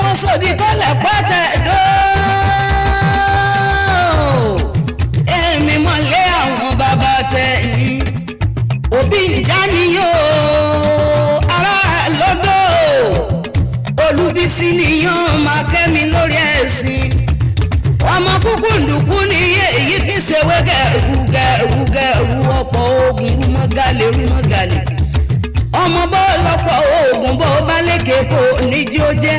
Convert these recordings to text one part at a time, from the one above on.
Oshodi tó lẹ̀ pẹ́tẹ́ dó. Èmi mọ̀lẹ́ àwọn bàbá tẹ̀yìn. Òbí ìjà ni yóò ará lọ́dọ̀. Olúbísí ni yóò máa kẹ́mi lórí ẹ̀sìn. Ọmọ kúkú ndùkú ni èyí tí ṣèwé gẹ̀rù ọ̀pọ̀ ogun rúmọ́gàlè. Ọmọ bọ́ lọ́pọ̀ oògùn bọ́ bá lékè kò níjí ó jẹ́.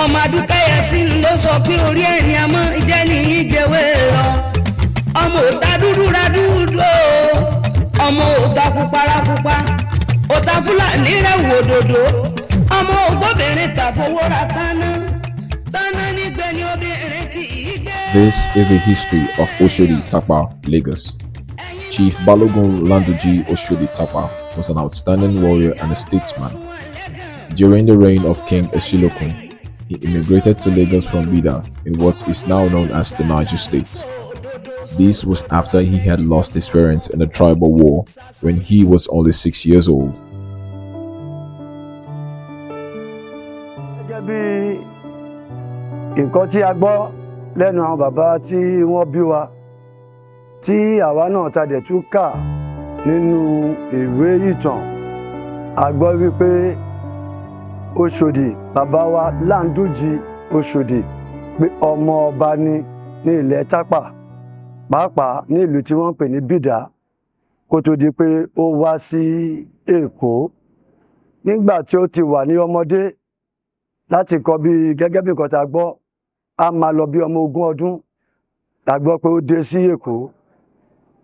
Ọmọ adúkẹ́yẹ sí ló sọ pé orí ẹni àmọ́ jẹ́ nìyí jẹ́wé lọ. Ọmọ òta dúdú ra dúdú o. Ọmọ òta pupa ra pupa. Òta Fúlàní rẹ̀ wò dòdò. Ọmọ ògbóbìnrin tà fowó ra tánná. Tánná nígbẹ́ ni obìnrin kì í gbé. This is the history of Oshodi Tapa, Lagos. Chief Balogun Landuji Oshodi Tapa was an outstanding warrior and a statesman. During the reign of King Esilokun, he immigrated to Lagos from Bida in what is now known as the Niger State. This was after he had lost his parents in a tribal war when he was only 6 years old. Nǹkan tí a gbọ́ lẹ́nu àwọn bàbá tí wọ́n bí wa tí àwa náà ta dẹ̀ tún kà nínú ìwé ìtàn a gbọ́ wípé Oshodi bàbá wa Landuji Oshodi pé ọmọ ọba ní ilẹ̀ Tapa pàápàá ní ìlú tí wọ́n pè ní Bida kó tó di pé ó wá sí Èkó nígbà tí ó ti wà ní ọmọdé láti kọ́ bí gẹ́gẹ́ bí nǹkan tá gbọ́ a máa lọ bí ọmọ 20 ọdún la gbọ́ pé ó dé sí Èkó.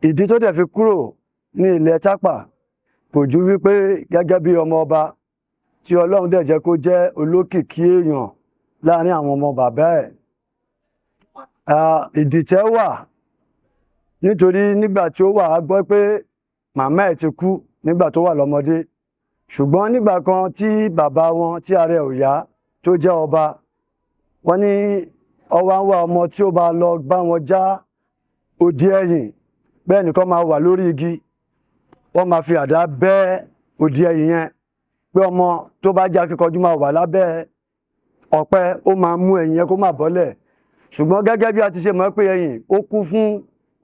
Ìdí tó dẹ̀ fi kúrò ní ilẹ̀ Tapa kò ju wípé gẹ́gẹ́ bí ọmọ ọba tí Ọlọ́run dẹ̀ jẹ́ kó jẹ́ olókìkí èèyàn láàrin àwọn ọmọ bàbá ẹ̀. Ìdìtẹ̀ wà nítorí nígbà tí ó wà á gbọ́ pé màmá ẹ̀ ti kú nígbà tó wà lọ́mọdé ṣùgbọ́n nígbà kan tí bàbá wọn tí ààrẹ ò yá tó jẹ́ ọba wọ́n ní ọwá ń wá ọmọ tí ó bá lọ bá wọn já odi ẹ̀yìn bẹ́ẹ̀ nìkan máa wà lórí igi wọ́n máa fi àdá bẹ́ odi ẹ̀yìn yẹn pé ọmọ tó bá já kíkọjú máa wà lábẹ́ ọ̀pẹ ó máa mú ẹ̀yìn yẹn kó má bọ́lẹ̀ ṣùgbọ́n gẹ́gẹ́ bí a ti ṣe mọ̀ pé ẹ̀yìn ó kún fún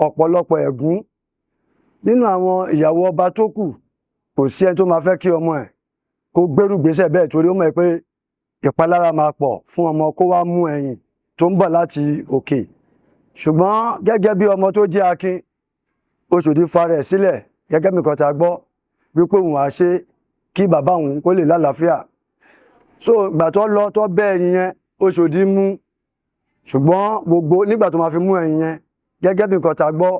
ọ̀pọ̀lọpọ̀ ẹ̀gún nínú àwọn ìyàwó ọba tó kù kò sí ẹni tó máa fẹ́ kí ọmọ ẹ̀ kó gbérù gbésẹ̀ bẹ́ẹ̀ torí ó mọ̀ pé ìpalára máa pọ̀ fún ọmọ kó wá mú ẹ̀yìn tó ń bọ̀ láti òkè ṣùgbọ́n gẹ́gẹ́ bí ọmọ tó jẹ́ akin Oshodi farẹ̀ sílẹ̀ gẹ́gẹ́ bí kan tá gbọ́ wípé òun á ṣe kí bàbá òun kó lè lálàáfíà so ìgbà tó lọ tó bẹ́ ẹ̀yìn yẹn Oshodi mú ṣùgbọ́n gbogbo nígbà tó máa fi mú ẹ̀yìn yẹn gẹ́gẹ́ bí kan tá gbọ́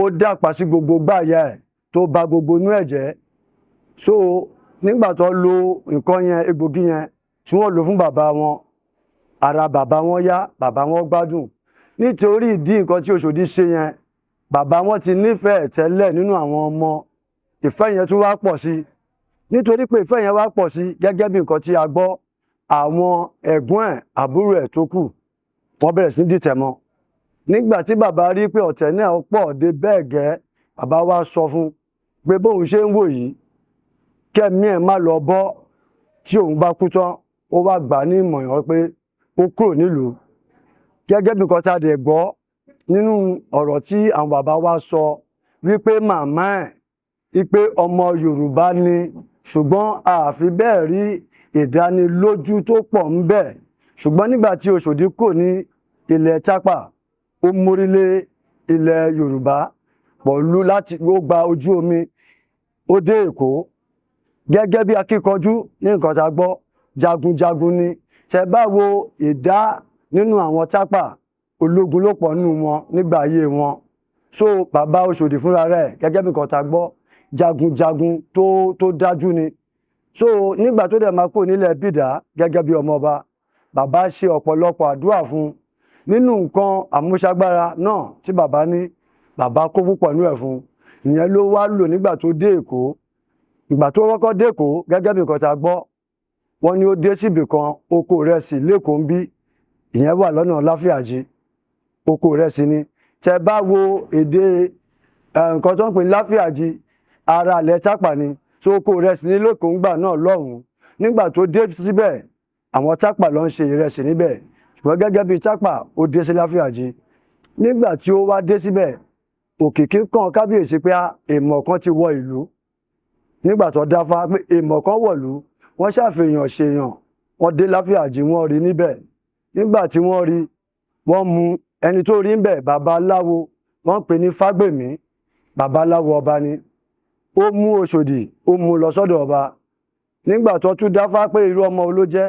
ó dàpá sí gbogbo gbáàyà ẹ̀ tó bà gbogbo inú ẹ̀ jẹ́ so nígbà tó lo nǹkan yẹn egbògi yẹn tí wọ́n lò fún bàbá wọn ara bàbá wọn yá bàbá wọn gbádùn nítorí ìdí nǹkan tí Oshodi ṣe yẹn bàbá wọn ti nífẹ̀ẹ́ tẹ́lẹ̀ nínú àwọn ọmọ ìfẹ́ yẹn tún wá pọ̀ sí nítorí pé ìfẹ́ yẹn wá pọ̀ sí gẹ́gẹ́ bí nǹkan tí a gbọ́ àwọn ẹ̀gbọ́n ẹ̀ àbúrò ẹ̀ tó kù wọ́n bẹ̀rẹ̀ sí dìtẹ̀ mọ́ nígbà tí bàbá rí pé ọ̀tẹ̀ náà pọ̀ dé bẹ́ẹ̀ gẹ́ bàbá wa sọ fún pé bóun ṣe ń wò yìí kẹ́mi ẹ̀ má lọ bọ́ tí òun bá kú tán ó wá gbà ní ìmọ̀ràn pé ó kúrò nílùú gẹ́gẹ́ bí nǹkan tá a dẹ̀ gbọ́ nínú ọ̀rọ̀ tí àwọn bàbá wa sọ wípé màmá ẹ̀ wípé ọmọ Yorùbá ni ṣùgbọ́n àfi bẹ́ẹ̀ rí ìdánilójú tó pọ̀ ń bẹ ṣùgbọ́n nígbà tí Oshodi kò ní ilẹ̀ Tapa ó mórílé ilẹ̀ Yorùbá pọ̀lú láti ó gba ojú omi ó dé Èkó gẹ́gẹ́ bí akíkanjú ní nǹkan tá gbọ́ jagunjagun ni tẹ́ bá wo ìdá nínú àwọn Tapa ológun ló pọ̀ nínú wọn nígbà ayé wọn so bàbá Oshodi fúnra rẹ̀ gẹ́gẹ́ bí nǹkan tá gbọ́ jagunjagun tó dájú ni so nígbà tó dẹ̀ máa kó nílẹ̀ Bida gẹ́gẹ́ bí ọmọọba bàbá ṣe ọ̀pọ̀lọpọ̀ àdúrà fún nínú nǹkan àmúṣagbára náà tí bàbá ní bàbá kó púpọ̀ nínú ẹ̀ fún ìyẹn ló wá lò nígbà tó dé Èkó ìgbà tó kọ́kọ́ dé Èkó gẹ́gẹ́ bí nǹkan tá gbọ́ wọ́n ní ó dé síbì kan oko ìrẹsì lẹ́kọ̀ọ́ ń bí ìyẹn wà lọ́nà Láfíàjì oko ìrẹsì ni tẹ́ bá wo èdè nǹkan tó ń pè ní Láfíàjì ara ilẹ̀ Tapa ni so oko ìrẹsì ní lẹ́kọ̀ọ́ ń gbà náà lọ́hùn nígbà tó dé síbẹ̀ àwọn Tapa ló ń ṣe ìrẹsì níbẹ̀ ṣùgbọ́n gẹ́gẹ́ bí Tapa ó dé sí Láfíàjì nígbà tí ó wá dé síbẹ̀ òkìkí kan kábíyèsí pé èèmọ̀ kan ti wọ ìlú nígbà tó dáfá pé èèmọ̀ kan wọ̀lú wọ́n ṣàfihàn ṣèyàn wọ́n dé Láfíàjì wọ́n rí níbẹ̀ nígbà tí wọ́n rí wọ́n mú ẹni tó rí níbẹ̀ babaláwo wọ́n pè ní Fágbèmí babaláwo ọba ni ó mú Oṣòdì ó mú lọ sọ́dọ̀ ọba nígbà tó tún dáfá pé irú ọmọ ló jẹ́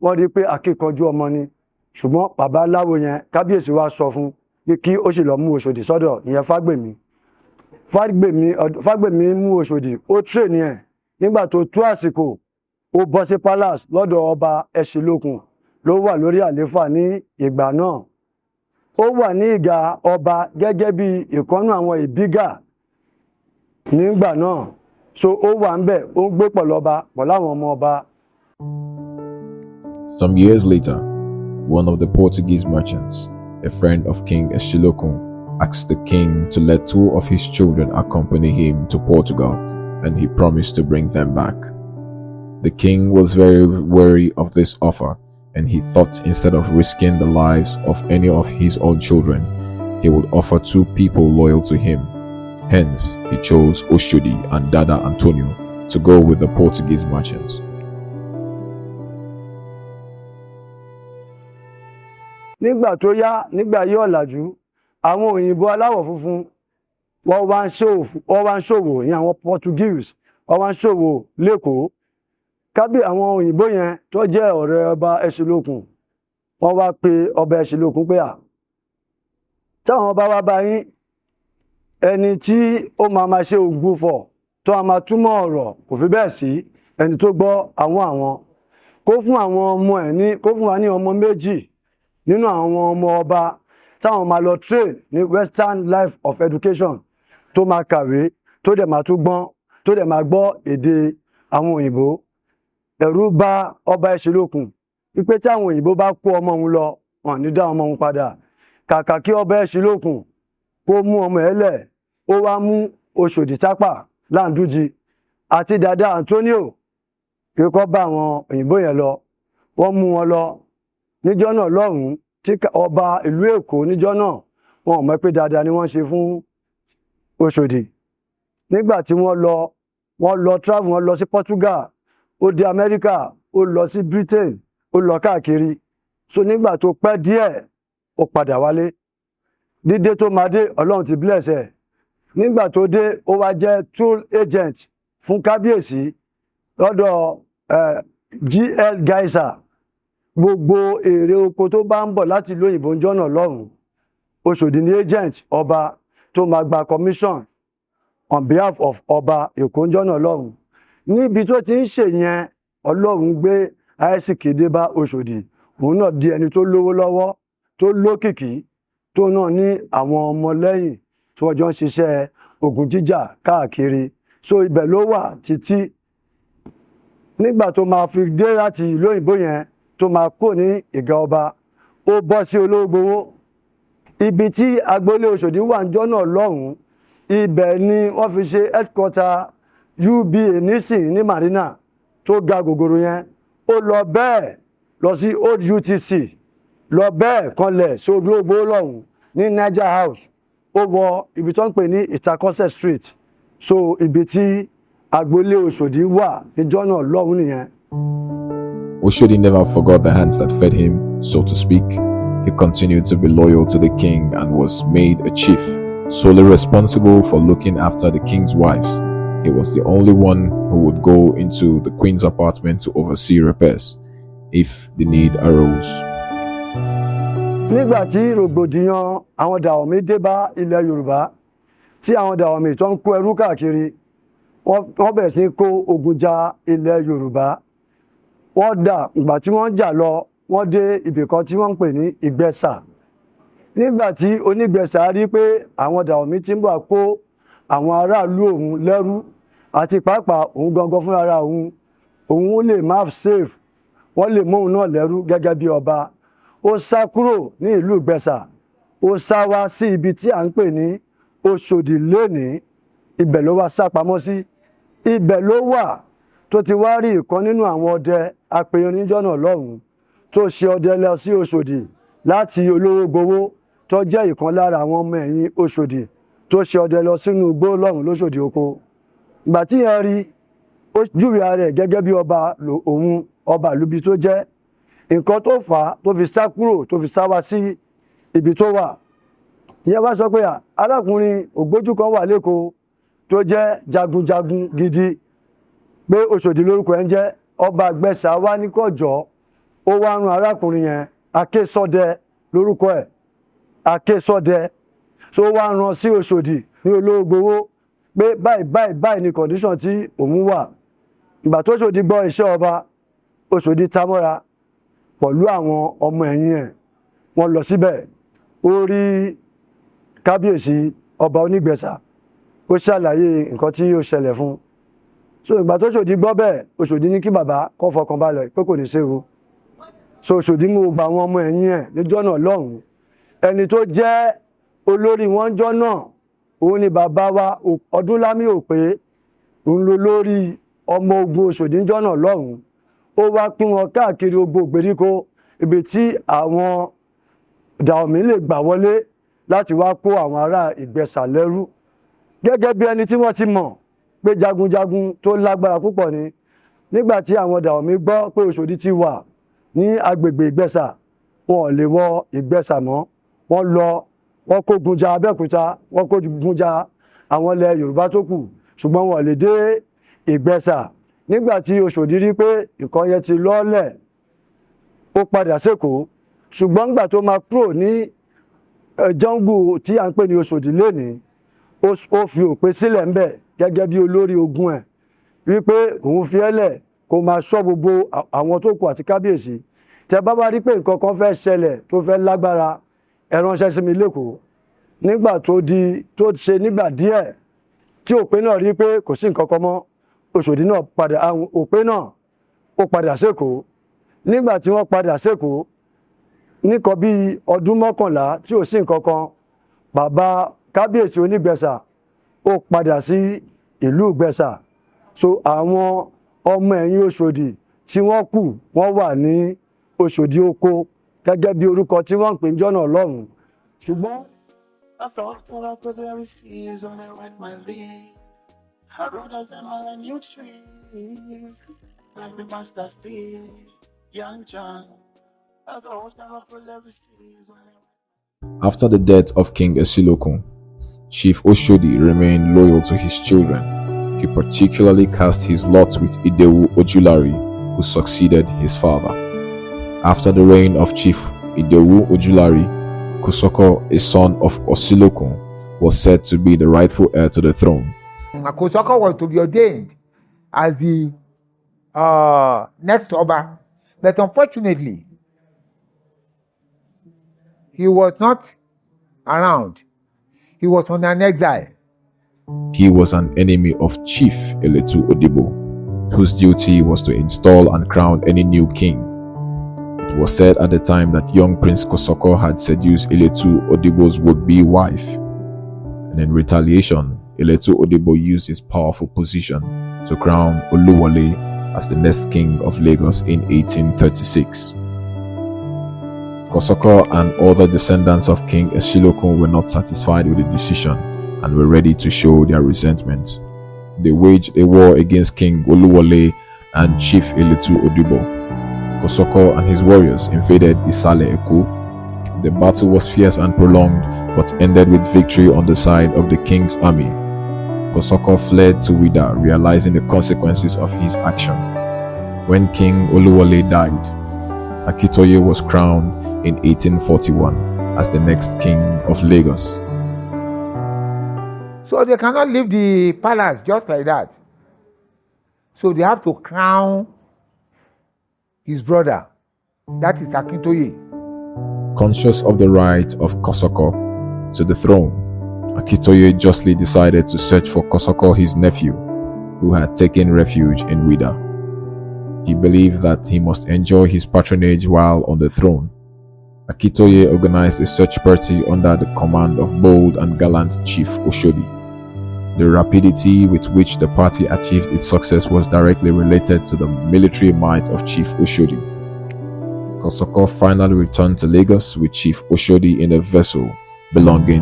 wọ́n rí pé akíkanjú ọmọ ni ṣùgbọ́n babaláwo yẹn kábíyèsí wá sọ fún pé kí ó sì lọ mú Oṣòdì sọ́dọ̀ ìyẹn Fágbèmí mú Oṣòdì ó tírèènì ẹ̀ nígbà tó tú àsìkò ó bọ́ sí palace lọ́dọ̀ ọba Ẹ̀ṣìlókun ló wà lórí àléfà ní ìgbà náà ó wà ní ìgà ọba gẹ́gẹ́ bí ìkọ́nú àwọn ìbígà nígbà náà so ó wà ń bẹ̀ ó ń gbé pẹ̀lú ọba pẹ̀lú àwọn ọmọ ọba. Some years later, one of the Portuguese merchants, a friend of King Ẹ̀ṣìlókun, asked the king to let 2 of his children accompany him to Portugal, and he promised to bring them back. The king was very wary of this offer, and he thought instead of risking the lives of any of his own children, he would offer 2 people loyal to him. Hence, he chose Oshodi and Dada Antonio to go with the Portuguese merchants. Nígbà tó yá nígbà yí ọ̀làjú àwọn òyìnbó aláwọ̀ funfun wọ́n wá ń ṣòwò ní àwọn Portuguese wọ́n wá ń ṣòwò lẹ́kọ̀ọ́ àwọn òyìnbó yẹn tó jẹ́ ọ̀rẹ́ ọba Ẹ̀ṣìlókun wọ́n wá pe ọba Ẹ̀ṣìlókun pé táwọn bá wá bá yín ẹni tí ó máa ṣe ògbúfọ̀ tó a máa túmọ̀ ọ̀rọ̀ kò fi bẹ́ẹ̀ sí ẹni tó gbọ́ àwọn kó fún àwọn ọmọ ẹ̀ ní kó fún wa ní ọmọ méjì nínú àwọn ọmọ ọba táwọn máa lọ train ní Western Life of Education tó máa kàwé tó dẹ̀ máa tún gbọ́n tó dẹ̀ máa gbọ́ èdè àwọn òyìnbó. Ẹ̀rù bà ọba Ẹ̀ṣìlókun wípé tí àwọn òyìnbó bá kó ọmọ òun lọ wọn ní dá ọmọ òun padà kàkà kí ọba Ẹ̀ṣìlókun kó mú ọmọ ẹ̀ lẹ̀ ó wá mú Oṣòdì Tapa Láǹdújì àti Dada Antonio kí kó bá àwọn òyìnbó yẹn lọ wọ́n mú wọn lọ níjọ́ náà lọ́hùn-ún tí ọba ìlú Èkó níjọ́ náà wọn ò mọ̀ pé dáadáa ni wọ́n ṣe fún Oṣòdì nígbà tí wọ́n lọ travel wọ́n lọ sí Portugal ó dé Amẹ́ríkà ó lọ sí Britain ó lọ káàkiri so nígbà tó pẹ́ díẹ̀ ó padà wálé dídé tó máa dé Ọlọ́run ti bless ẹ̀ nígbà tó dé ó wá jẹ́ tool agent fún kábíyèsí lọ́dọ̀ GL Geyser gbogbo èrè oko tó bá ń bọ̀ láti ìlú òyìnbó jọ́nà lọ́hùn Oṣòdì ní agent ọba tó máa gba commission on behalf of ọba Èkó jọ́nà lọ́hùn níbi tó ti ń ṣe yẹn Ọlọ́run gbé àìsíkì dé bá Oṣòdì òun náà di ẹni tó lówó lọ́wọ́ tó lókìkí tó náà ní àwọn ọmọlẹ́yìn tí wọ́n jọ ń ṣiṣẹ́ ogun jíjà káàkiri so ibẹ̀ ló wà títí nígbà tó máa fi dé láti ìlú òyìnbó yẹn tó máa kó ní ìgà ọba ó bọ́ sí Ológbowó ibi tí agboolé Oṣòdì wà níjọ́ náà lọ́hùn ibẹ̀ ni wọ́n fi ṣe headquarter UBA nísìn ní Marina tó ga gògòrò yẹn ó lọ bẹ́ẹ̀ lọ sí Old UTC lọ bẹ́ẹ̀ kanlẹ̀ sí Ológbowó lọ́hùn ní Niger House ó wọ ibi tó ń pè ní Ìtakọ́sẹ̀ Street so ibi tí agboolé Oṣòdì wà níjọ́ náà lọ́hùn nìyẹn. Oshodi never forgot the hands that fed him, so to speak. He continued to be loyal to the king and was made a chief, solely responsible for looking after the king's wives. He was the only one who would go into the queen's apartment to oversee repairs, if the need arose. Nígbà tí rògbòdìyàn àwọn Dàwọ̀mí dé bá ilẹ̀ Yorùbá, tí àwọn Dàwọ̀mí tó ń kó ẹrú káàkiri, wọ́n bẹ̀rẹ̀ sí kó ogun ja ilẹ̀ Yorùbá. Wọ́n dà ìgbà tí wọ́n jà lọ wọ́n dé ibì kan tí wọ́n ń pè ní Ìgbẹ́sà nígbà tí Onígbẹ̀sà rí pé àwọn Dàwọ̀mí tí ń bọ̀ kó àwọn aráàlú òun lẹ́rú àti pàápàá òun gangan fúnra òun lè má safe wọ́n lè mú òun náà lẹ́rú gẹ́gẹ́ bí ọba ó sá kúrò ní ìlú Ìgbẹ́sà ó sá wá sí ibi tí à ń pè ní Oṣòdì lénìí ibẹ̀ ló wá sá pamọ́ sí ibẹ̀ ló wà tó ti wá rí ìkan nínú àwọn ọdẹ apẹ̀yìn níjọ́nà lọ́hùn tó ṣe ọdẹ lọ sí Oṣòdì láti olówó gbowó tó jẹ́ ìkan lára àwọn ọmọ ẹ̀yìn Oṣòdì tó ṣe ọdẹ lọ sínú igbó lọ́hùn lóṣòdì oko. Ìgbà tí yẹn rí ó júwe ara rẹ̀ gẹ́gẹ́ bí ọba òun ọba ìlúbi tó jẹ́, nǹkan tó fà á tó fi sá kúrò tó fi sá wá sí ibi tó wà. Ìyẹn wá sọ pé arákùnrin ògbójú kan wà lẹ́kọ̀ọ́ tó jẹ́ jagunjagun gidi pé Oṣòdì lórúkọ ẹ̀ ń jẹ́. Ọba Ìgbẹ̀sà wá ní kọjọ́ ó wá rán arákùnrin yẹn Akésọdẹ lórúkọ ẹ̀, Akésọdẹ tó wá rán sí Oṣòdì ní olówó gbowó pé báyìí ni condition tí òun wà. Ìgbà tó Oṣòdì gbọ́ iṣẹ́ ọba, Oṣòdì tamọ́ra pẹ̀lú àwọn ọmọ ẹ̀yìn ẹ̀, wọ́n lọ síbẹ̀. Ó rí kábíyèsí ọba Onígbẹ̀sà, ó ṣàlàyé nǹkan tí ó ṣẹlẹ̀ fún. So ìgbà tó Oṣòdì gbọ́ bẹ́ẹ̀, Oṣòdì ní kí bàbá kó fọkàn balẹ̀ pé kò ní séwu. So Oṣòdì mú gba àwọn ọmọ ẹ̀yìn ẹ̀ níjọ́ náà lọ́hùn. Ẹni tó jẹ́ olórí wọn jọ́ náà òun ni bàbá wa Ọdúnlámì Òpé, òun ló lórí ọmọ ogun Oṣòdì níjọ́ náà lọ́hùn. Ó wá pín wọn káàkiri gbogbo ìgbèríko ibi tí àwọn Dàòmí lè gbà wọlé láti wá kó àwọn ará Ìgbẹ̀sà lẹ́rú. Gẹ́gẹ́ bí ẹni tí wọ́n ti mọ̀ pé jagunjagun tó lágbára púpọ̀ ni. Nígbà tí àwọn Dàòmí gbọ́ pé Oṣòdì ti wà ní agbègbè Ìgbẹ̀sà, wọn ò lè wọ Ìgbẹ̀sà mọ́. Wọ́n lọ, wọ́n kógun ja Abẹ́òkúta, wọ́n kógun ja àwọn ilẹ̀ Yorùbá tó kù, ṣùgbọ́n wọn ò lè dé Ìgbẹ̀sà. Nígbà tí Oṣòdì rí pé nǹkan yẹn ti lọ́lẹ̀, ó padà sékòó. Ṣùgbọ́n nígbà tó máa kúrò ní jọ́ngù tí à ń pè ní Oṣòdì lénìí, ó fi Òpé sílẹ̀ ńbẹ̀ gẹ́gẹ́ bí olórí ogun ẹ̀, wípé òun fi ẹ́lẹ̀ kó máa ṣọ́ gbogbo àwọn tó kù àti kábíyèsí. Tẹ́ bá wá rí pé nǹkan kan fẹ́ ṣẹlẹ̀ tó fẹ́ lágbára, ẹ ránṣẹ́ sí mi lÉkòó. Nígbà tó ṣe nígbà díẹ̀ tí Òpé náà rí pé kò sí nǹkan kan mọ́, Oṣòdì náà padà, àwọn Òpé náà ó padà sékòó. Nígbà tí wọ́n padà sékòó nìkan bí ọdún 11 tí ò sí nǹkan kan, bàbá kábíyèsí Onígbẹ̀sà ó padà sí ìlú Ìgbẹ̀sà. So àwọn ọmọ ẹ̀yìn Oṣòdì tí wọ́n kù wọ́n wà ní Oṣòdì oko gẹ́gẹ́ bí orúkọ tí wọ́n ń pè jọ́nà lọ́hùn. Ṣùgbọ́n After all the progress seas on I went my leave, I rode as a new tree, like the master steel, young John. After all the progress seas on I After the death of King Esilokun, Chief Oshodi remained loyal to his children. He particularly cast his lot with Idewu Ojulari, who succeeded his father. After the reign of Chief Idewu Ojulari, Kosoko, a son of Osilokun, was said to be the rightful heir to the throne. Kosoko was to be ordained as the next Oba, but unfortunately, he was not around. He was on an exile. He was an enemy of Chief Eletu Odibo, whose duty was to install and crown any new king. It was said at the time that young Prince Kosoko had seduced Eletu Odibo's would-be wife, and in retaliation, Eletu Odibo used his powerful position to crown Oluwole as the next king of Lagos in 1836. Kosoko and other descendants of King Esilokun were not satisfied with the decision and were ready to show their resentment. They waged a war against King Oluwole and Chief Eletu Odibo. Kosoko and his warriors invaded Isale Eku. The battle was fierce and prolonged, but ended with victory on the side of the king's army. Kosoko fled to Wida, realizing the consequences of his action. When King Oluwole died, Akitoye was crowned in 1841 as the next king of Lagos. So they cannot leave the palace just like that. So they have to crown his brother, that is Akintoye. Conscious of the right of Kosoko to the throne, Akitoye justly decided to search for Kosoko, his nephew, who had taken refuge in Wida. He believed that he must enjoy his patronage while on the throne. Akitoye organized a search party under the command of bold and gallant Chief Oshodi. The rapidity with which the party achieved its success was directly related to the military might of Chief Oshodi. Kosoko finally returned to Lagos with Chief Oshodi in a vessel belonging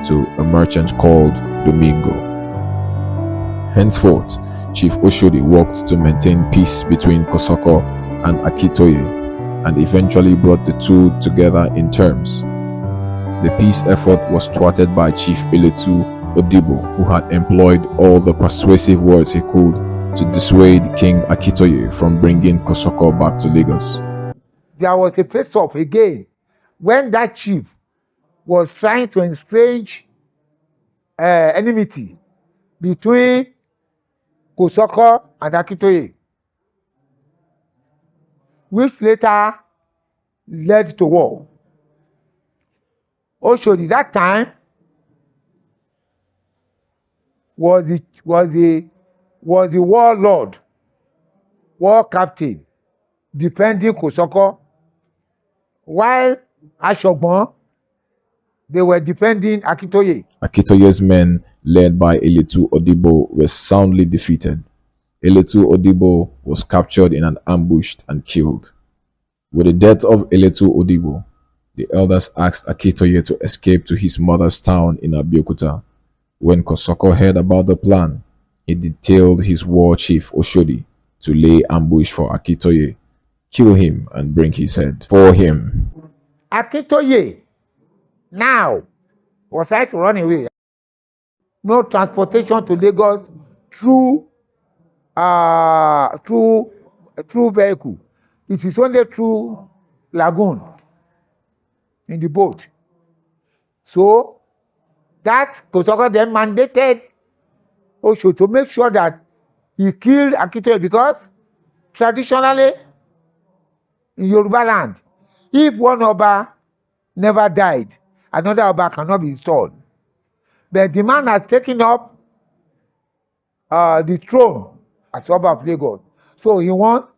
to a merchant called Domingo. Henceforth, Chief Oshodi worked to maintain peace between Kosoko and Akitoye and eventually brought the two together in terms. The peace effort was thwarted by Chief Eletu Odibo, who had employed all the persuasive words he could to dissuade King Akitoye from bringing Kosoko back to Lagos. There was a face-off again when that chief was trying to estrange enmity between Kosoko and Akitoye, which later led to war. Oshodi that time was the warlord, war captain, defending Kosoko, while Ashogbon, they were defending Akitoye. Akitoye's men, led by Eletu Odibo, were soundly defeated. Eletu Odibo was captured in an ambush and killed. With the death of Eletu Odibo, the elders asked Akitoye to escape to his mother's town in Abeokuta. When Kosoko heard about the plan, he detailed his war chief Oshodi to lay ambush for Akitoye, kill him and bring his head for him. Akitoye now was trying to run away. No transportation to Lagos through vehicle. It is only through lagoon in the boat. So that Kosoko then mandated Oshodi to make sure that he killed Akitoye, because traditionally in Yoruba land, if one Oba never died, another Oba cannot be installed. But the man has taken up the throne as Oba of Lagos. So he wants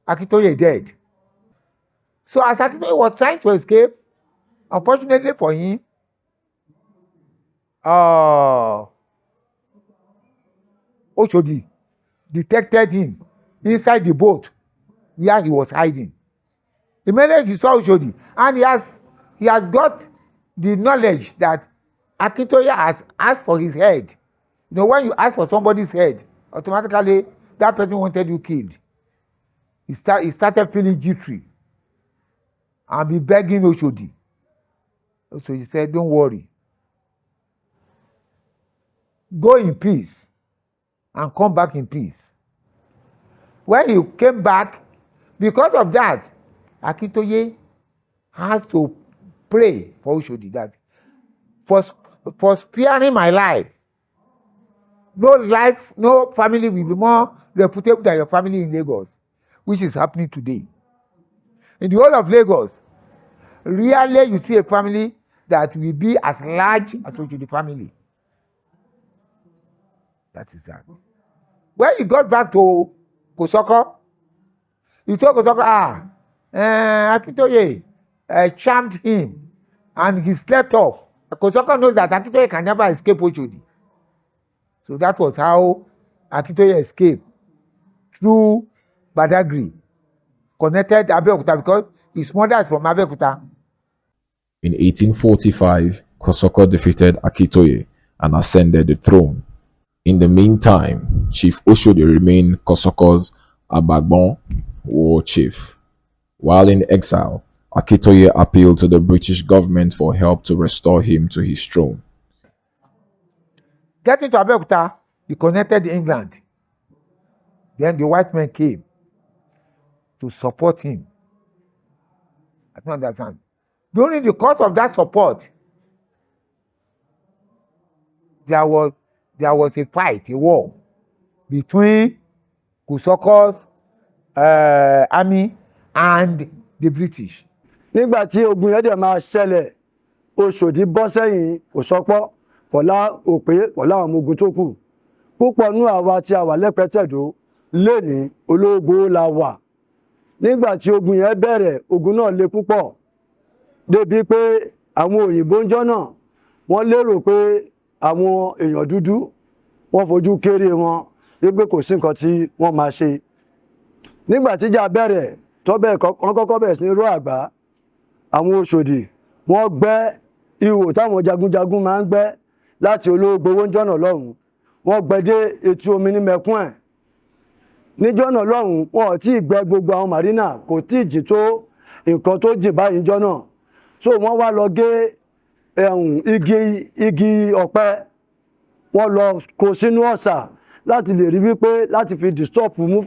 Akitoye dead. So as Akitoye was trying to escape, unfortunately for him, Oshodi detected him inside the boat where he was hiding. Immediately he saw Oshodi, and he has got the knowledge that Akitoye has asked for his head. You know, when you ask for somebody's head, automatically that person wanted you killed. He started feeling jittery and be begging Oshodi. So he said, "Don't worry. Go in peace and come back in peace." When he came back, because of that, Akitoye has to pray for Oshodi that for sparing my life. No family will be more reputable than your family in Lagos, which is happening today. In the whole of Lagos, rarely you see a family that will be as large as Oshodi family. That is that. When he got back to Kosoko, he told Kosoko, Akitoye charmed him and he slept off. Kosoko knows that Akitoye can never escape Oshodi. So that was how Akitoye escaped, through Badagry, connected Abeokuta, because his mother is from Abeokuta. In 1845, Kosoko defeated Akitoye and ascended the throne. In the meantime, Chief Oshodi remained Kosoko's Abagbon war chief. While in exile, Akitoye appealed to the British government for help to restore him to his throne. Getting to Abeokuta, he connected England. Then the white men came to support him. I don't understand. During the course of that support, there was a fight, a war between Kosoko's army and the British. Nígbà tí ogun yẹn dẹ̀ máa ṣẹlẹ̀, Oṣòdì bọ́ sẹ́yìn Òṣọ́pọ̀ pọ̀lá Òpé pọ̀lá àwọn ọmọ ogun tó kù. Púpọ̀ nú àwa tí a wà lẹ́pẹ̀tẹ̀dó lénìí olóògbó la wà. Nígbà tí ogun yẹn bẹ̀rẹ̀, ogun náà le púpọ̀. Débi pé àwọn òyìnbó ń jọ́ náà, wọ́n lérò pé àwọn èèyàn dúdú wọ́n fojú kéré wọn wípé kò sí nǹkan tí wọ́n máa ṣe. Nígbà tíjà bẹ̀rẹ̀ wọ́n kọ́kọ́ bẹ̀rẹ̀ sí ní ró àgbá, àwọn Oṣòdì wọ́n gbẹ́ ihò táwọn jagunjagun máa ń gbẹ́ láti Ológbowó jọ́nà lọ́hùn, wọ́n gbẹ́ dé etí omi ní Mẹ̀kún ẹ̀. Níjọ́nà lọ́hùn wọn ò tí ì gbẹ́ gbogbo àwọn màrínà, kò tí ì jì tó nǹkan tó jìn báyìí jọ́nà. So wọ́n wá lọ gé igi ọ̀pẹ, wọ́n lọ kó sínú ọ̀sà láti lè rí wípé láti fi disturb mú.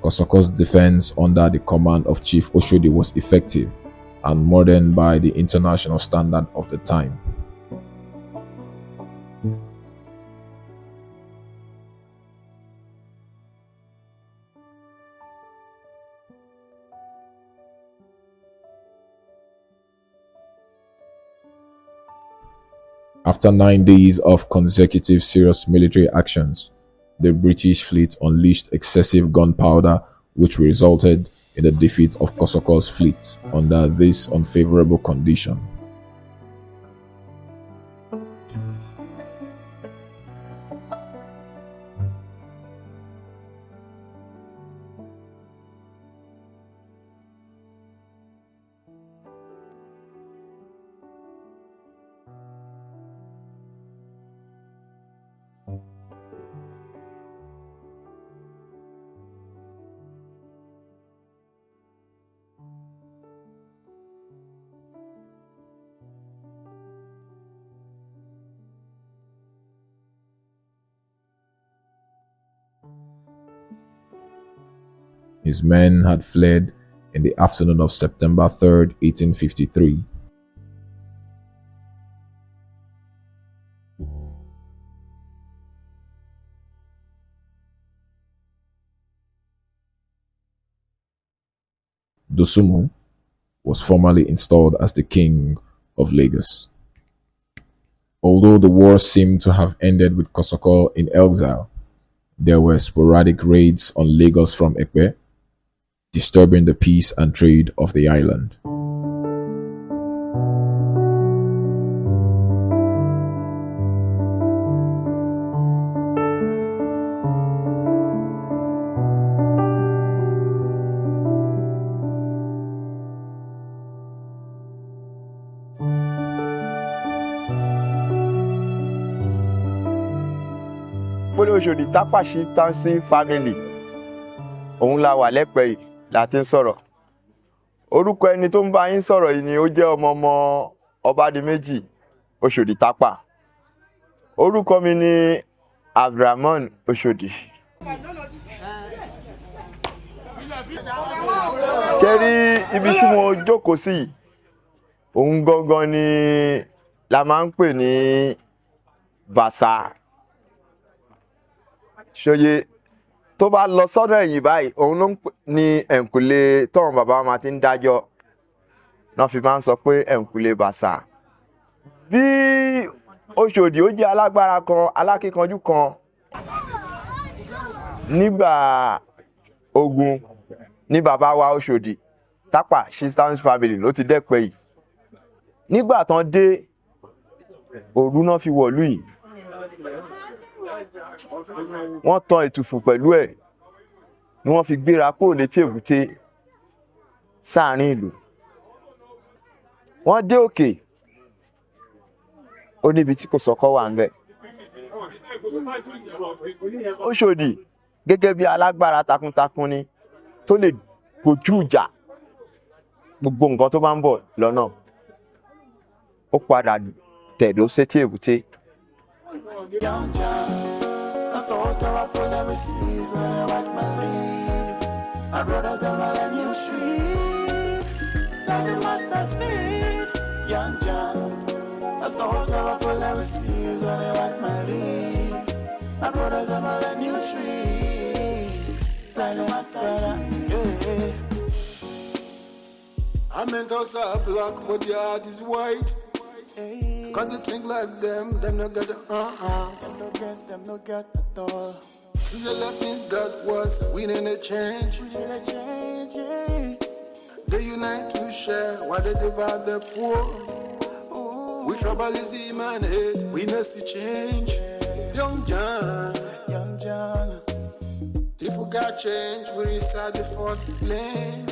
Kosoko's defense under the command of Chief Oshodi was effective and modern by the international standard of the time. After 9 days of consecutive serious military actions, the British fleet unleashed excessive gunpowder, which resulted in the defeat of Kosoko's fleet under this unfavorable condition. His men had fled in the afternoon of September 3rd, 1853. Dosumu was formally installed as the King of Lagos. Although the war seemed to have ended with Kosoko in exile, there were sporadic raids on Lagos from Ekpe, disturbing the peace and trade of the island. Oshodi Tapa chieftaincy family òun la wà lẹ́pẹ́ yìí la ti ń sọ̀rọ̀. Orúkọ ẹni tó ń bá yín sọ̀rọ̀ yìí ni ó jẹ́ ọmọ Ọbádìméjì Oshodi Tapa. Orúkọ mi ni Abdulrahman Oshodi. Kẹ́rí ibi tí mo jókòó sí òun gangan ni la máa ń pè ní Bàṣà. Ṣòye tó bá lọ sọ́dọ̀ ẹ̀yìn báyìí òun ló ní ẹ̀ǹkùlé tọ́run bàbá máa ti ń dájọ́ náà fi máa ń sọ pé ẹ̀ǹkùlé Bàṣà. Bí Oshodi ó jẹ́ alágbára kan alákíkanjú kan nígbà ogun ní bàbá wa Oshodi Tapa chieftaincy family ló ti dẹ́pẹ́ yìí. Nígbà tán dé òru náà fi wọ̀lú yìí. Wọ́n tan ètùfù pẹ̀lú ẹ̀ ni wọ́n fi gbéra kúrò létí èbúté sáàrin ìlú wọ́n dé òkè ó níbi tí Kòsọ́kọ́ wà ńbẹ̀. Oshodi gẹ́gẹ́ bí alágbára takuntakun ni tó lè kojú ìjà gbogbo nǹkan tó bá ń bọ̀ lọ́nà. Ó padà tẹ̀dó sétí èbúté. Young John, I thought I would pull every seas when I write my leave. My brothers them all in new trees, like the master stayed. Young John, I thought I would pull every seas when I write my leave. My brothers them all in new trees, like the master stayed. I meant us are black, but the heart is white. Cause they think like them no get it, them no get at all. Since the left things got worse, we need a change. Yeah. They unite to share while they divide the poor. Ooh. We trouble is him and hate, we need to change. Young John. If we got change, we restart the 40 plane.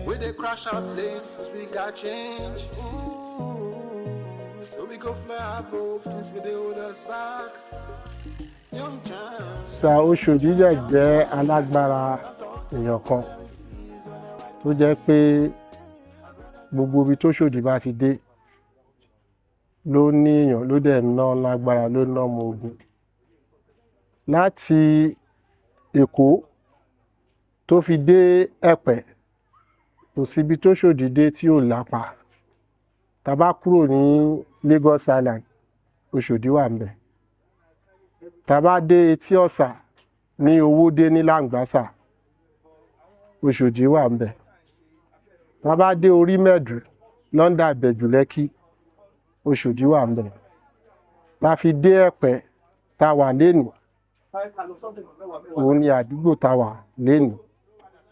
We they crash out lanes since we got change. Ooh. So we go fly above things with the hold us back. Young John. Sir Oshodi jẹ́ alágbára èèyàn kan tó jẹ́ pé gbogbo ibi tó Oshodi bá ti dé ló ní èèyàn ló dẹ̀ ná lágbára ló ná ọmọ ogun. Láti Èkó tó fi dé Ẹ̀pẹ́ kò síbi tó Oshodi dé tí ò lápá. Tá bá kúrò ní Lagos Island, Oshodi wà ńbẹ̀. Tá bá dé Etí Ọ̀sà ní Owódé ní Làǹgbàsà, Oshodi wà ńbẹ̀. Tá bá dé Orímẹ̀dù, London Ìbẹ̀jú Lẹ́kí, Oshodi wà ńbẹ̀. Tá fi dé Ẹ̀pẹ́ tá wà lénìí, òun ni àdúgbò tá wà lénìí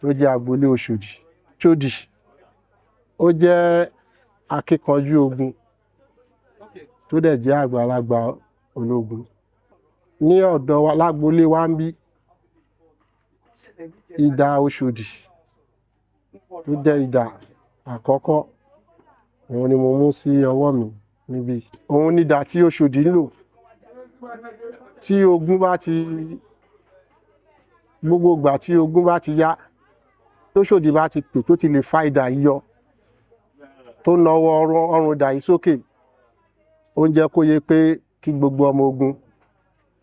tó jẹ́ agboolé Oshodi. Oshodi ó jẹ́ akíkanjú ogun tó dẹ̀ jẹ́ àgbàlagbà ológun. Ní ọ̀dọ̀ wa lágboolé wa ń bí idà Oshodi tó jẹ́ idà àkọ́kọ́ òun ni mo mú sí ọwọ́ mi níbí. Òun ni idà tí Oshodi ń lò tí ogun bá ti gbogbo ìgbà tí ogun bá ti yá tó Oshodi bá ti pè tó ti lè fa idà yíyọ tó nawọ́ ọrùn idà yìí sókè, ó ń jẹ́ kó yé pé kí gbogbo ọmọ ogun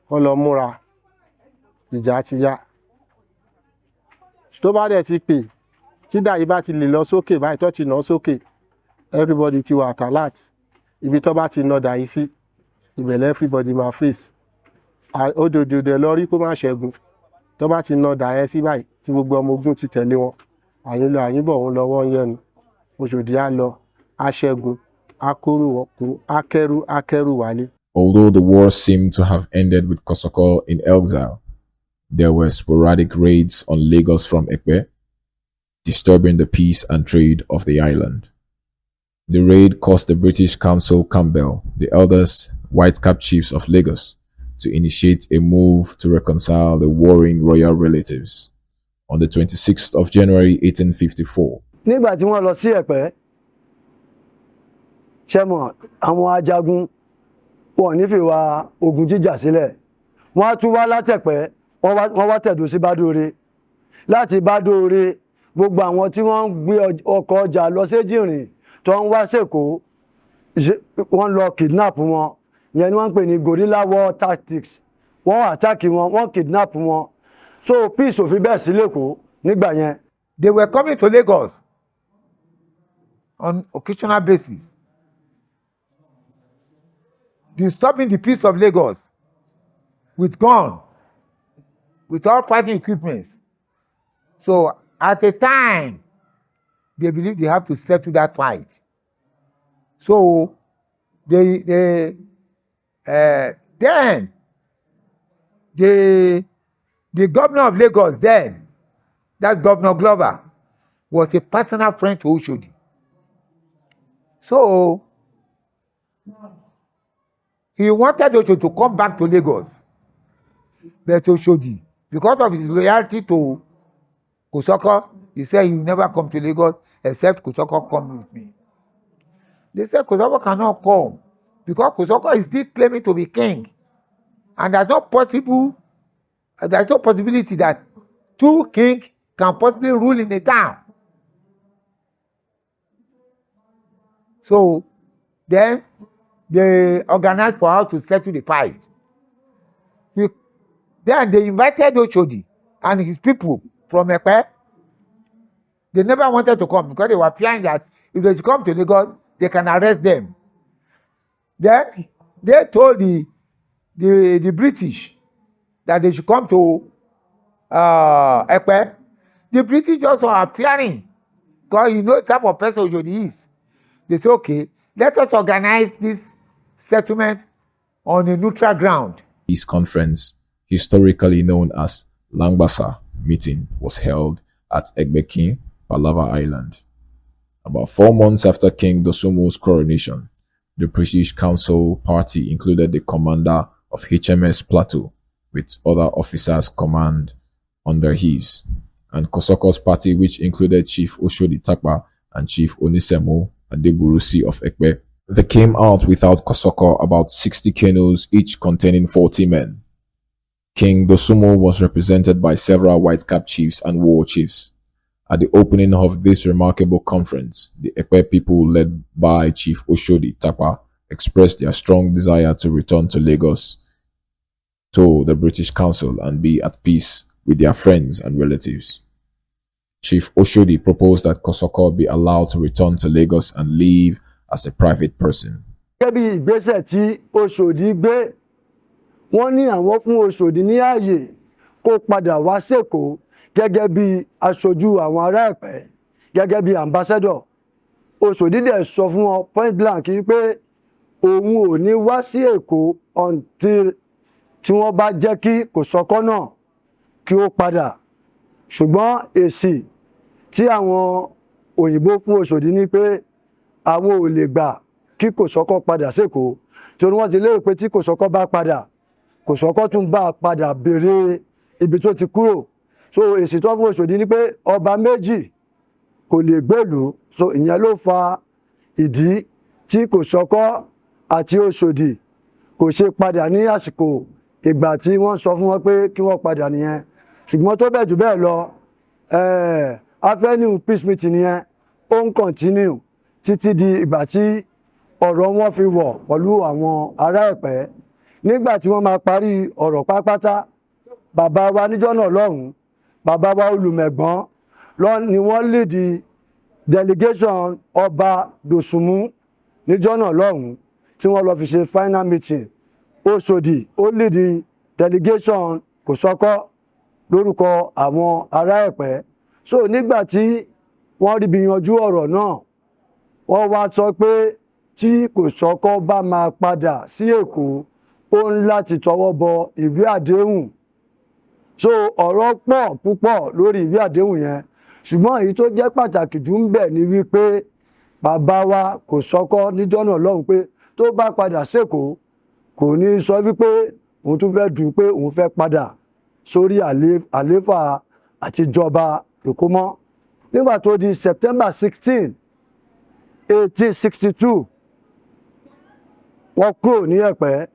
kó lọ múra ìjà ti yá. Tó bá dẹ̀ ti pè tí idà yìí bá ti lè lọ sókè báyìí tó ti nà sókè, everybody ti wà alert. Ibi tó bá ti nà dà yìí sí ìbẹ̀lẹ̀ everybody máa face. Òdòdó lọ rí kó má ṣẹ́gun. Tó bá ti nà dà yẹn sí báyìí tí gbogbo ọmọ ogun ti tẹ̀lé wọn, àyínlọ àyínbọ̀ òun lọ́wọ́ ń yẹnu. Oshodi á lọ aṣẹ́gun akẹ́rù wálé. Although the war seemed to have ended with Kòsọ́kọ́ in exile, there were sporadic raids on Lagos from Ẹ̀pẹ́, disturbing the peace and trade of the island. The raid caused the British Council Campbell, the eldest white-cap chiefs of Lagos, to initiate a move to reconcile the warring royal relatives. On the 26th of January 1854, nígbà tí wọ́n lọ sí Ẹ̀pẹ́, ṣẹ́mọ̀ àwọn ajagun wọn nífẹ̀ẹ́ wa ogun jíjà sílẹ̀. Wọ́n á tún wá látẹ̀pẹ́, wọ́n wá tẹ̀dó sí Bádóore. Láti Bádóore, gbogbo àwọn tí wọ́n ń gbé ọkọ̀ ọjà lọ séjìrìn tó ń wá sẹ́kọ̀ọ́, wọ́n lọ kidnap wọn. Ìyẹn ni wọ́n ń pè ní guerrilla war tactics. Wọ́n attack wọn, wọ́n kidnap wọn. So peace ò fi bẹ́ẹ̀ sí l'Ékòó nígbà yẹn. They were coming to Lagos on occasional basis, disturbing the peace of Lagos with gun, with all fighting equipments. So at a time, they believe they have to settle that fight. So then the governor of Lagos then, that's Governor Glover, was a personal friend to Oshodi. So he wanted Oshodi to come back to Lagos. But Oshodi, because of his loyalty to Kòsọ́kọ́, he said he will never come to Lagos except Kòsọ́kọ́ come with me. They said Kosoko cannot come because Kosoko is still claiming to be king. And there's no possibility that two kings can possibly rule in a town. So then they organized for how to settle the fight. Then they invited Oshodi and his people from Ekpe. They never wanted to come because they were fearing that if they come to Lagos, they can arrest them. Then they told the British that they should come to Ekpe. The British also are fearing because you know the type of person Oshodi is. They say, okay, let us organize this settlement on a neutral ground. This conference, historically known as Langbasa meeting, was held at Egbekin, Palava Island. About 4 months after King Dosumo's coronation, the British Council Party included the commander of HMS Plateau with other officers command under his, and Kosoko's party, which included Chief Oshodi Tapa and Chief Onisemo Adeburusi of Ekpe. They came out without Kosoko, about 60 canoes, each containing 40 men. King Dosumo was represented by several white-cap chiefs and war chiefs. At the opening of this remarkable conference, the Ekpe people, led by Chief Oshodi Tapa, expressed their strong desire to return to Lagos, to the British Council, and be at peace with their friends and relatives. Chief Oshodi proposed that Kosoko be allowed to return to Lagos and live as a private person. Gẹ́gẹ́ bí ìgbésẹ̀ tí Oshodi gbé, wọ́n ní àwọn fún Oshodi ní ààyè kó padà wá s'Èkó gẹ́gẹ́ bí aṣojú àwọn ará Ẹ̀pẹ́, gẹ́gẹ́ bí ambassador. Oshodi dẹ̀ sọ fún wọn point blank pé òun ò ní wá sí Èkó until tí wọ́n bá jẹ́ kí Kosoko náà kí ó padà. Ṣùgbọ́n èsì tí àwọn òyìnbó fún Oshodi ní pé àwọn ò lè gbà kí Kosoko padà s'Èkó, torí wọ́n ti lérò pé tí Kosoko bá padà, Kosoko tún bá padà béèrè ibi tó ti kúrò. So èsì tó fún Oshodi ní pé ọba méjì kò lè gbèlú. So ìyẹn ló fa ìdí tí Kosoko àti Oshodi kò ṣe padà ní àsìkò ìgbà tí wọ́n sọ fún wọn pé kí wọ́n padà nìyẹn. Ṣùgbọ́n tó bẹ́ẹ̀ jù bẹ́ẹ̀ lọ, avenue peace meeting yẹn ó ń continue títí di ìgbà tí ọ̀rọ̀ wọn fi wọ̀ pẹ̀lú àwọn ará Ẹ̀pẹ́. Nígbà tí wọ́n máa parí ọ̀rọ̀ pátápátá, bàbá wa níjọ́ náà lọ́hùn, bàbá wa Olùmẹ̀gbọ́n ni wọ́n lead delegation ọba Dòsùnmú níjọ́ náà lọ́hùn tí wọ́n lọ fi ṣe final meeting. Oshodi ó lead delegation Kosoko lórúkọ àwọn ará Ẹ̀pẹ́. So nígbà tí wọ́n rí bí yanjú ọ̀rọ̀ náà, wọ́n wá sọ pé tí Kosoko bá máa padà sí Èkó, ó ń láti tọwọ́ bọ ìwé àdéhùn. So ọ̀rọ̀ pọ̀ púpọ̀ lórí ìwé àdéhùn yẹn, ṣùgbọ́n èyí tó jẹ́ pàtàkì jù ń bẹ ni wípé bàbá wa Kosoko níjọ́ náà lọ́hùn pé tó bá padà s'Èkó kò ní sọ wípé òun tún fẹ́ dù pé òun fẹ́ padà sórí àléfà àtijọba Èkó mọ́. Nígbà tó di September 16, 1862, wọ́n kúrò ní Ẹ̀pẹ́,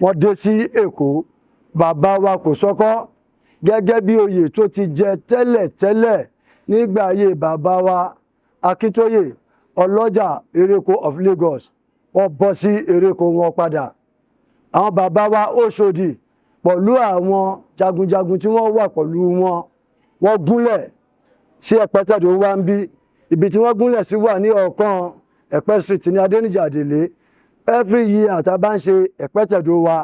wọ́n dé sí Èkó. Bàbá wa Kosoko gẹ́gẹ́ bí oyè tó ti jẹ tẹ́lẹ̀ nígbà ayé bàbá wa Akíntóyè Ọlọ́jà Ereko of Lagos, wọ́n bọ́ sí Ereko wọn padà. Àwọn bàbá wa Oshodi pẹ̀lú àwọn jagunjagun tí wọ́n wà pẹ̀lú wọn, wọ́n gúnlẹ̀ sí Ẹ̀pẹ́tẹ̀dó wá ń bí. Ibi tí wọ́n gúnlẹ̀ sí wà ní ọ̀kan Ẹ̀pẹ́ Street ní Adéníjì Àdèlé. Every year tá bá ń ṣe Ẹ̀pẹ́tẹ̀dó wa,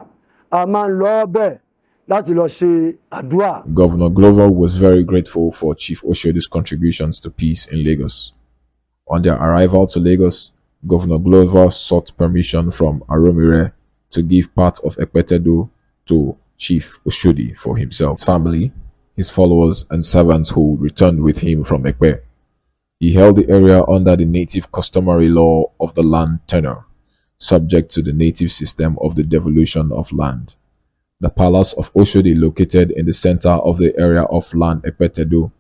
a máa ń lọ bẹ̀ láti lọ ṣe àdúrà. Governor Glover was very grateful for Chief Oshodi's contributions to peace in Lagos. On their arrival to Lagos, Governor Glover sought permission from Aromire to give part of Ekpetedo to Chief Oshodi for himself, family, his followers, and servants who returned with him from Ekpe. He held the area under the native customary law of the land tenure, subject to the native system of the devolution of land. The palace of Oshodi, located in the center of the area of land Ekpetedo,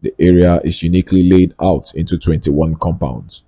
the area is uniquely laid out into 21 compounds.